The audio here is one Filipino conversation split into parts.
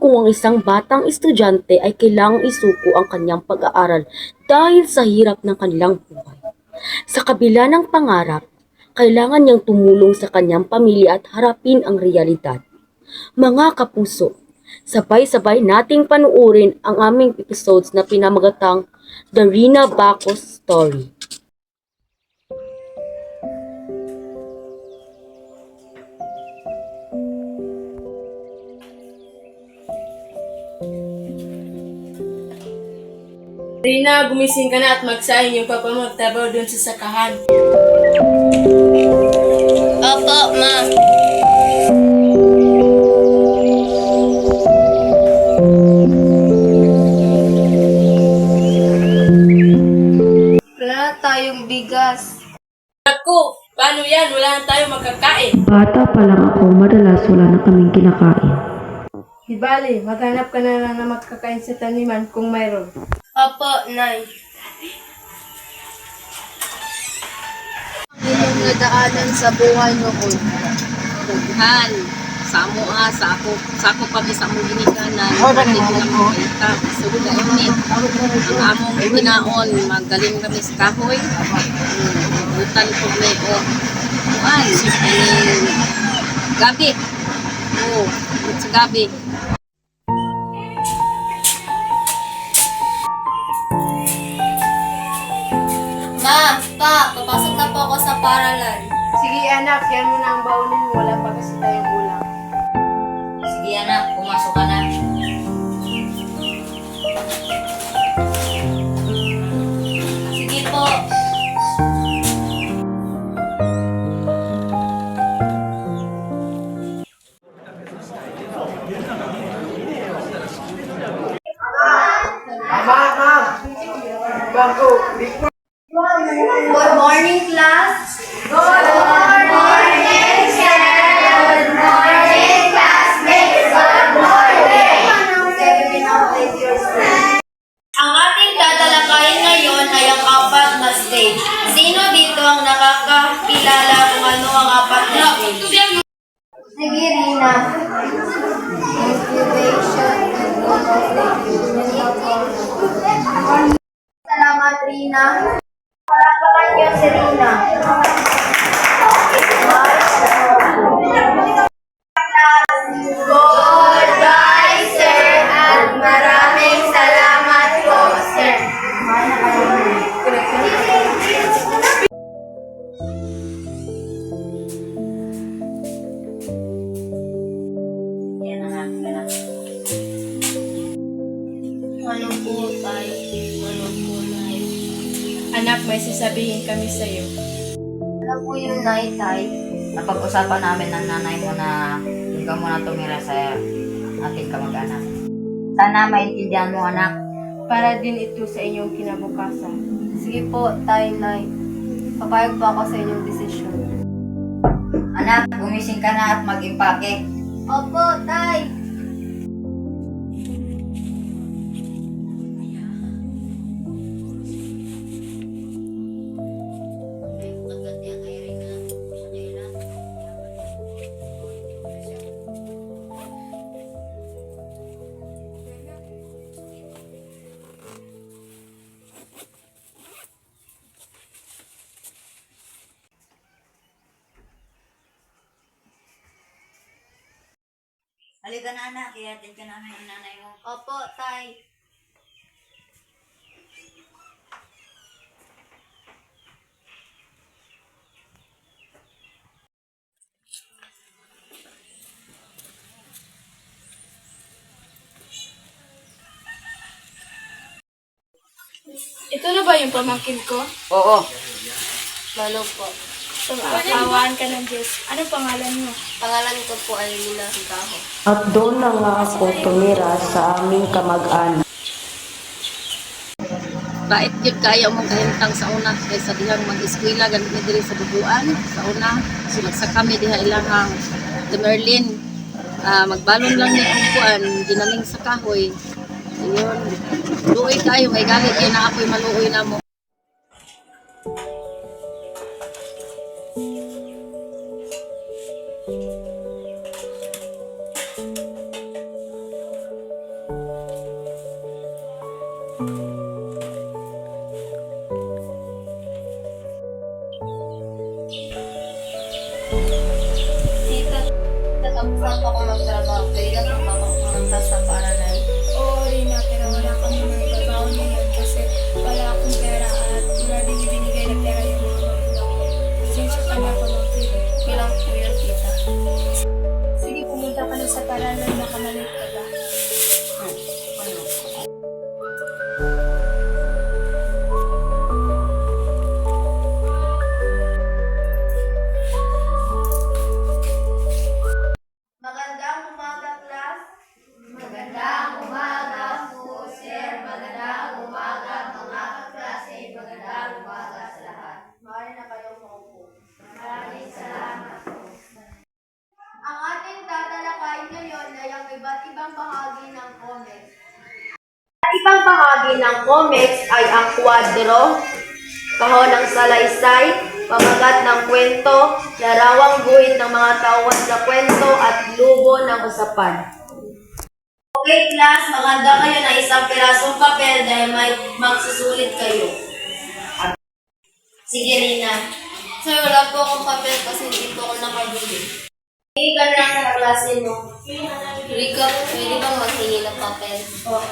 kung ang isang batang estudyante ay kailangang isuko ang kanyang pag-aaral dahil sa hirap ng kanilang buhay. Sa kabila ng pangarap, kailangan niyang tumulong sa kanyang pamilya at harapin ang realidad. Mga kapuso, sabay-sabay nating panuorin ang aming episodes na pinamagatang The Rina Bacos Story. Rina, gumising ka na at magsahin yung papa mo trabaho dun sa sakahan. Opo, ma. Wala na tayong bigas. Ako, paano yan? Wala na tayo makakain. Bata pa lang ako, madalas wala na kaming kinakain. Di bali, maghanap ka na lang na makakain sa taniman kung mayroon. Opo, Nay. Inyong nadaanan sa buhay noon. Dughan, samo sa ako kami sa among ginikanan, hindi ko lang makita. So, gainit. Ang among ginaon, magaling kami sa kahoy. Butan ko may o. Kuan, gabi. Oo, sa gabi. Ma, pa, papasok na po ako sa paralan. Sige anak, yan mo na ang baunin mo. Wala pa kasi tayong ulam. Sige anak, pumasok ka na. Sige po. Good morning, class. Good morning, sir. Good morning, classmates. Good morning. Ang ating tatalakayin ngayon ay ang apat na stage. Sino dito ang nakakakilala kung ano ang apat na stage? Sige, Rina. Incubation and Salamat, Rina. Palakpakan niyo si Rina. Goodbye, sir. At maraming salamat po, sir. Yan ang aking anak. Ano po, tay? Ano po, nay? Anak, may sasabihin kami sa'yo. Ano po yung nay, tay? Napag-usapan namin ng nanay mo na hindi ka muna tumira sa ating kamag-anak. Sana maintindihan mo anak. Para din ito sa inyong kinabukasan. Sige po, tay, nay. Papayag po ako sa inyong desisyon. Anak, gumising ka na at mag-impake. Opo, tay. Halika na anak, ihatid ka namin ang nanay mo. Opo, tay. Ito na ba yung pamangkin ko? Oo, Lalo po. Awaan ka ng Diyos. Ano pangalan mo? Pangalan ko po ay Lina Ricajo. At doon na nga ako tumira sa aming kamag-anak. bait yun kaya mong kahintang sa una kaysa dihang mag-eskwela ganit ni diri sa bubuan sa una sulod sa kami diha ilahang the Merlin magbalon lang ni ang kuan dinaning sa kahoy yun luoy kayo may galit yun na ako'y maluoy na mo. Tita, tapos ako magtrabaho. Pwede ka bang pumunta sa paaralan? Oo, Rina, pero wala kang magagawa ngayon kasi wala akong pera at wala din ibinigay na pera yung mga magulang ko. Pasensya ka na ako ng tita. Bilang po yun, tita. Sige, pumunta ka na sa paralan na kamalit ka ba? Magandang umaga, class. Magandang umaga po, sir. Magandang umaga, mga kaklase. Magandang umaga sa lahat. Maaari na kayong maupo. Maraming salamat po. Ang ating tatalakayin ngayon ay ang iba't ibang bahagi ng comics. Iba't ibang bahagi ng comics ay ang kwadro, kahon ng salaysay, pamagat ng kwento, larawang guhit ng mga tauhan sa kwento at lubo ng usapan. Okay, class, maganda kayo na isang pirasong papel dahil may magsusulit kayo. Sige, Rina. Sir, wala po akong papel kasi hindi po ako nakabili. Hingi ka lang sa klase mo. Rika, pwede bang maghingi ng papel? Oo.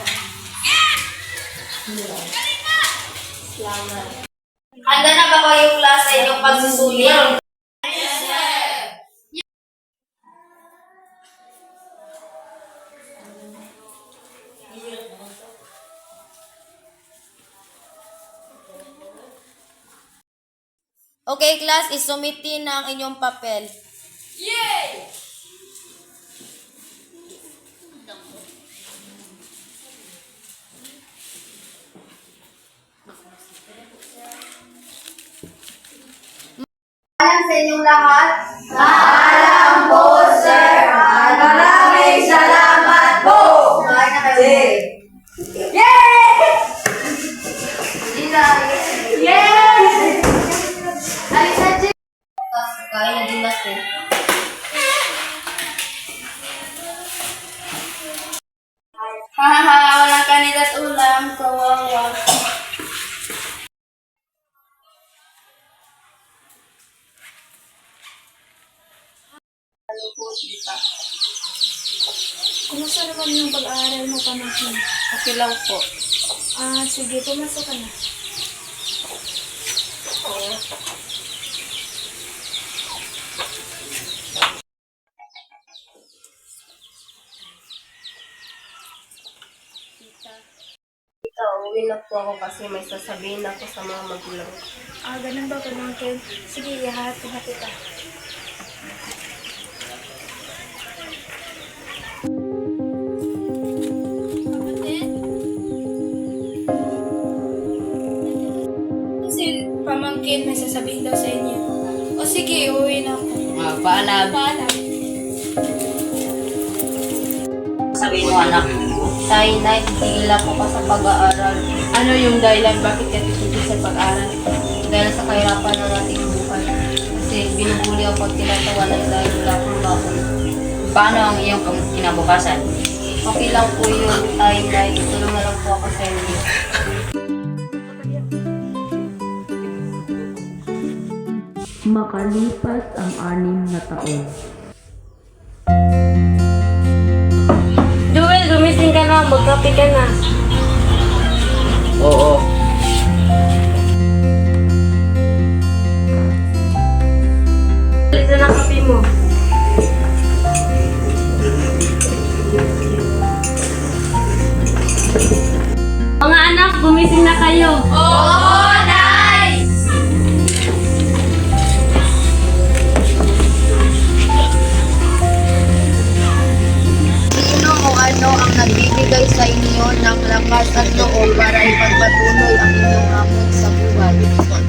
Salamat. Handa na ba kayo, class, sa inyong pagsusulit? Okay, class, isumitin na ang inyong papel. Alam sa inyong lahat? Alam po, sir. Maraming salamat po. Kumain na kayo. Yay! Yay! Alisa, Jay! Kaya na din natin. Hahaha, wala kanilat ulam. Kawawa. Kumusta naman yung pag-aaral mo, pamangkin? Okay lang po. Sige, pumasok ka na. Tita, uwi na po ako kasi may sasabihin ako sa mga magulang. Ganun ba, pamangkin? Sige, ihahatid na kita. Kasi pamangkin, may sasabihin daw sa inyo. O sige, uwi na ako. Paalam. Paalam. Sabihin mo, anak. Tay, Nay, tigil ako pa sa pag-aaral. Ano yung dahilan bakit ka titigil sa pag-aaral? Dahil sa kahirapan ng ating buhay. Kasi binubuli ako at tinatawanan dahil wala akong baon. Paano ang iyong kinabukasan? Okay lang po yun, Tay, Nay. Tulong na lang po ako sa inyo. Makalipas ang 6 na taon. Joel, gumising ka na. Magkape ka na. Oo. Alisa na kape mo. Mga anak, gumising na kayo. Sino o ano ang nagbibigay sa inyo ng lakas at loob para ipagpatuloy ang inyong hamon sa buhay?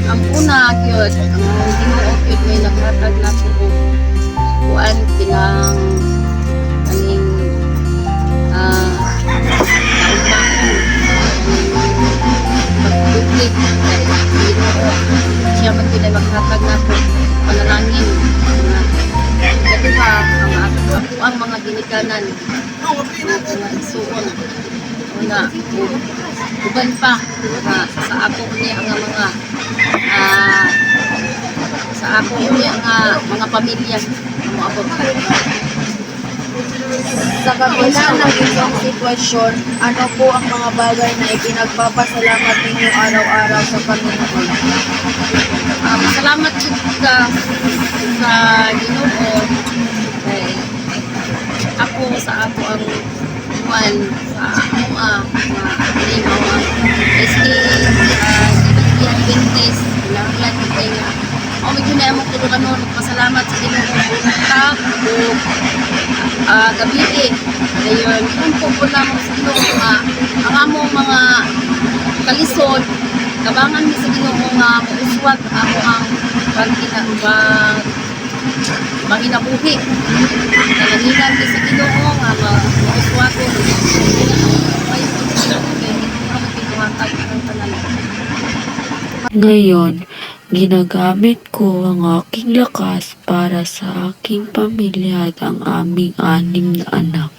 Ang una, yun, ang Ginoo yun may naghatag na tuog. Kuan, pinang kaning pagtublik dahil Ginoo siya man pinay maghatag na po panalangin. Kasi ba, ang mga ginikanan, mga isuon. nga uban pa nga sa ako niya nga mga sa ako niya nga mga pamilya mo abot. Sa kabila ng inyong sitwasyon, ano po ang mga bagay na ipinagpapasalamat ninyo araw-araw sa Panginoon? Salamat ka sa Ginoo. Eh, ako sa ako ang one sa mga limaw SK Adventist lang kay nga o medyo na mo tulungan nun pasalamat sa Ginoo kag gabi ayun kung po na mo sa Ginoo nga ang among mga kalisod kabangan mi sa Ginoo nga uswat ako ang panginabuhi nalalingan mi sa Ginoo nga mauswat ko may Ngayon, ginagamit ko ang aking lakas para sa aking pamilya at ang aming 6 na anak.